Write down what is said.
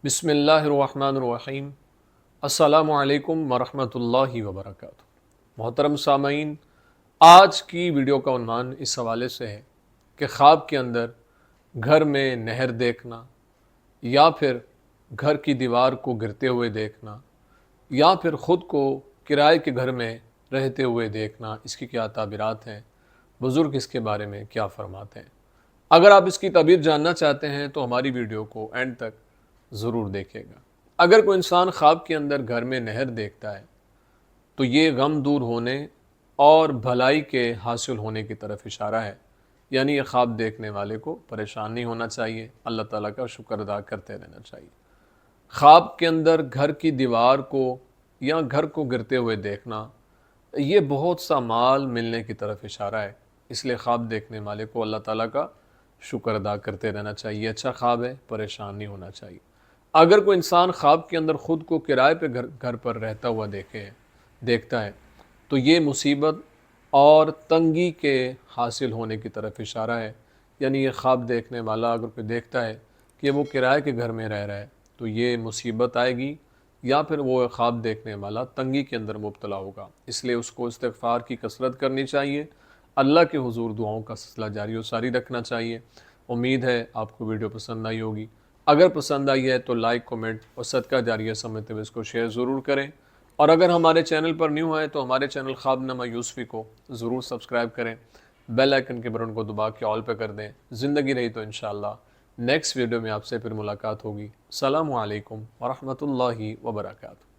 بسم اللہ الرحمن الرحیم۔ السلام علیکم ورحمۃ اللہ وبرکاتہ۔ محترم سامعین، آج کی ویڈیو کا عنوان اس حوالے سے ہے کہ خواب کے اندر گھر میں نہر دیکھنا، یا پھر گھر کی دیوار کو گرتے ہوئے دیکھنا، یا پھر خود کو کرائے کے گھر میں رہتے ہوئے دیکھنا، اس کی کیا تعبیرات ہیں، بزرگ اس کے بارے میں کیا فرماتے ہیں۔ اگر آپ اس کی تعبیر جاننا چاہتے ہیں تو ہماری ویڈیو کو اینڈ تک ضرور دیکھے گا۔ اگر کوئی انسان خواب کے اندر گھر میں نہر دیکھتا ہے تو یہ غم دور ہونے اور بھلائی کے حاصل ہونے کی طرف اشارہ ہے، یعنی یہ خواب دیکھنے والے کو پریشان نہیں ہونا چاہیے، اللہ تعالیٰ کا شکر ادا کرتے رہنا چاہیے۔ خواب کے اندر گھر کی دیوار کو یا گھر کو گرتے ہوئے دیکھنا یہ بہت سا مال ملنے کی طرف اشارہ ہے، اس لیے خواب دیکھنے والے کو اللہ تعالیٰ کا شکر ادا کرتے رہنا چاہیے۔ اچھا خواب ہے، پریشان نہیں ہونا چاہیے۔ اگر کوئی انسان خواب کے اندر خود کو کرائے پہ گھر پر رہتا ہوا دیکھتا ہے تو یہ مصیبت اور تنگی کے حاصل ہونے کی طرف اشارہ ہے، یعنی یہ خواب دیکھنے والا اگر کوئی دیکھتا ہے کہ وہ کرائے کے گھر میں رہ رہا ہے تو یہ مصیبت آئے گی، یا پھر وہ خواب دیکھنے والا تنگی کے اندر مبتلا ہوگا۔ اس لیے اس کو استغفار کی کثرت کرنی چاہیے، اللہ کے حضور دعاؤں کا سلسلہ جاری و ساری رکھنا چاہیے۔ امید ہے آپ کو ویڈیو پسند آئی ہوگی۔ اگر پسند آئی ہے تو لائک، کمنٹ اور صدقہ جاریہ سمجھتے ہوئے اس کو شیئر ضرور کریں، اور اگر ہمارے چینل پر نیو ہیں تو ہمارے چینل خواب نامہ یوسفی کو ضرور سبسکرائب کریں، بیل آئیکن کے بٹن کو دبا کے آل پہ کر دیں۔ زندگی رہی تو انشاءاللہ نیکسٹ ویڈیو میں آپ سے پھر ملاقات ہوگی۔ السلام علیکم ورحمۃ اللہ وبرکاتہ۔